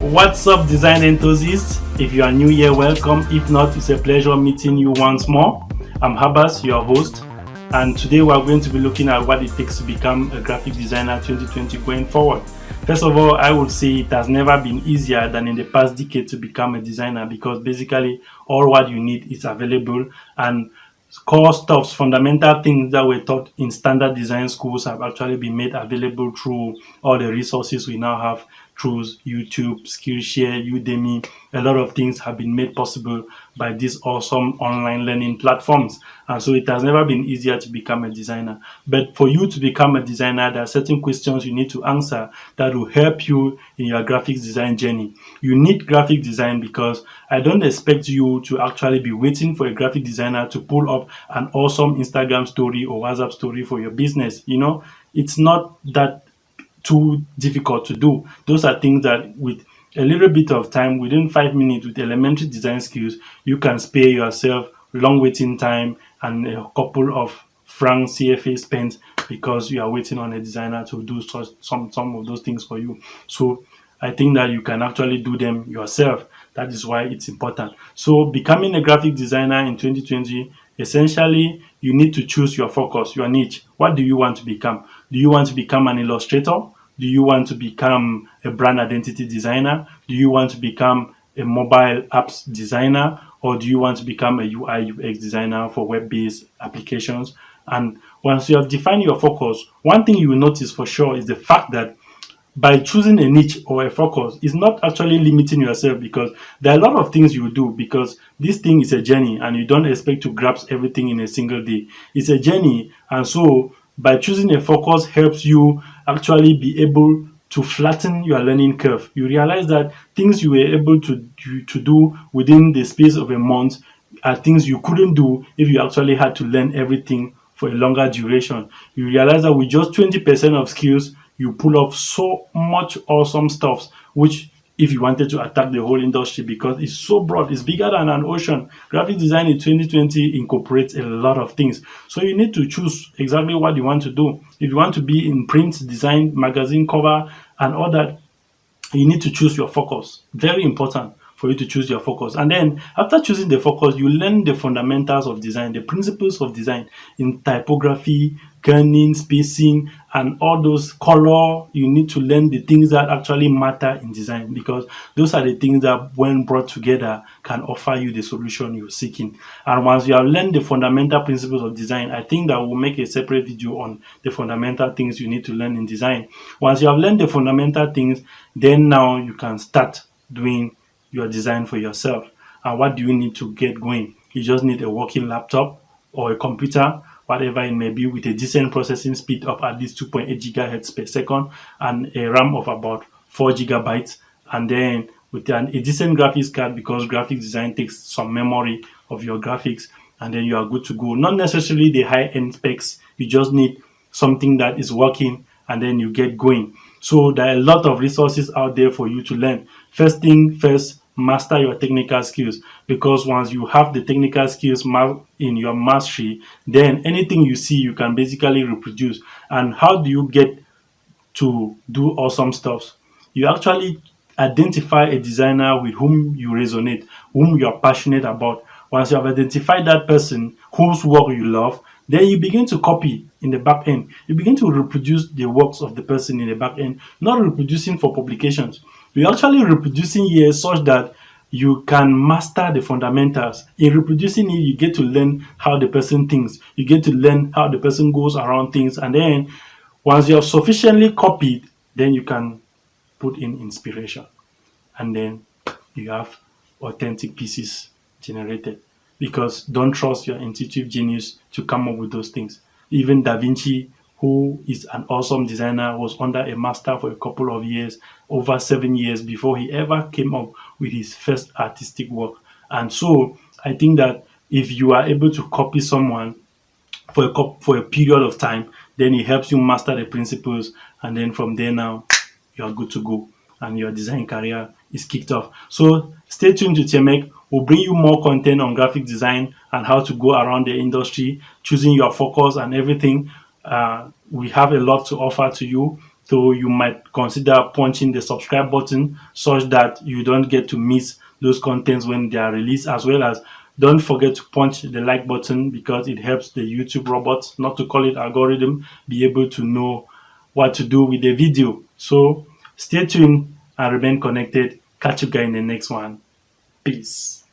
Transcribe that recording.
What's up, design enthusiasts? If you are new here, welcome. If not, it's a pleasure meeting you once more. I'm Habas, your host, and today we are going to be looking at what it takes to become a graphic designer 2020 going forward. First of all, I would say it has never been easier than in the past decade to become a designer because basically all what you need is available, and core stuffs, fundamental things that were taught in standard design schools have actually been made available through all the resources we now have through YouTube, Skillshare, Udemy. A lot of things have been made possible by these awesome online learning platforms. And so it has never been easier to become a designer. But for you to become a designer, there are certain questions you need to answer that will help you in your graphics design journey. You need graphic design because I don't expect you to actually be waiting for a graphic designer to pull up an awesome Instagram story or WhatsApp story for your business. It's not that too difficult to do. Those are things that with a little bit of time, within 5 minutes, with elementary design skills, you can spare yourself long waiting time and a couple of franc CFA spent because you are waiting on a designer to do some of those things for you. So I think that you can actually do them yourself. That is why it's important. So becoming a graphic designer in 2020, essentially, you need to choose your focus, your niche. What do you want to become? Do you want to become an illustrator? Do you want to become a brand identity designer? Do you want to become a mobile apps designer? Or do you want to become a UI UX designer for web-based applications? And once you have defined your focus, one thing you will notice for sure is the fact that by choosing a niche or a focus is not actually limiting yourself, because there are a lot of things you do, because this thing is a journey and you don't expect to grasp everything in a single day. It's a journey, and so by choosing a focus helps you actually be able to flatten your learning curve. You realize that things you were able to do within the space of a month are things you couldn't do if you actually had to learn everything for a longer duration. You realize that with just 20% of skills, you pull off so much awesome stuff, which if you wanted to attack the whole industry, because it's so broad, it's bigger than an ocean. Graphic design in 2020 incorporates a lot of things. So you need to choose exactly what you want to do. If you want to be in print, design, magazine cover, and all that, you need to choose your focus. Very important for you to choose your focus. And then after choosing the focus, you learn the fundamentals of design, the principles of design in typography, kerning, spacing, and all those color. You need to learn the things that actually matter in design, because those are the things that, when brought together, can offer you the solution you're seeking. And once you have learned the fundamental principles of design, I think that we'll make a separate video on the fundamental things you need to learn in design. Once you have learned the fundamental things, then now you can start doing your design for yourself. And what do you need to get going? You just need a working laptop or a computer, whatever it may be, with a decent processing speed of at least 2.8 gigahertz per second and a RAM of about 4 gigabytes. And then with a decent graphics card, because graphics design takes some memory of your graphics, and then you are good to go. Not necessarily the high-end specs. You just need something that is working, and then you get going. So there are a lot of resources out there for you to learn. First thing first, master your technical skills, because once you have the technical skills in your mastery, then anything you see you can basically reproduce. And how do you get to do awesome stuff? You actually identify a designer with whom you resonate, whom you are passionate about. Once you have identified that person whose work you love, then you begin to copy in the back end. You begin to reproduce the works of the person in the back end, not reproducing for publications. You're actually reproducing here such that you can master the fundamentals. In reproducing it, you get to learn how the person thinks. You get to learn how the person goes around things. And then once you have sufficiently copied, then you can put in inspiration. And then you have authentic pieces generated. Because don't trust your intuitive genius to come up with those things. Even Da Vinci, who is an awesome designer, was under a master for a couple of years, over 7 years, before he ever came up with his first artistic work. And so I think that if you are able to copy someone for a period of time, then it helps you master the principles, and then from there now you are good to go and your design career is kicked off. So stay tuned to Temek. We'll bring you more content on graphic design and how to go around the industry, choosing your focus and everything. We have a lot to offer to you. So you might consider punching the subscribe button such that you don't get to miss those contents when they are released, as well as don't forget to punch the like button because it helps the YouTube robot, not to call it algorithm, be able to know what to do with the video. So stay tuned and remain connected. Catch you guys in the next one. Peace.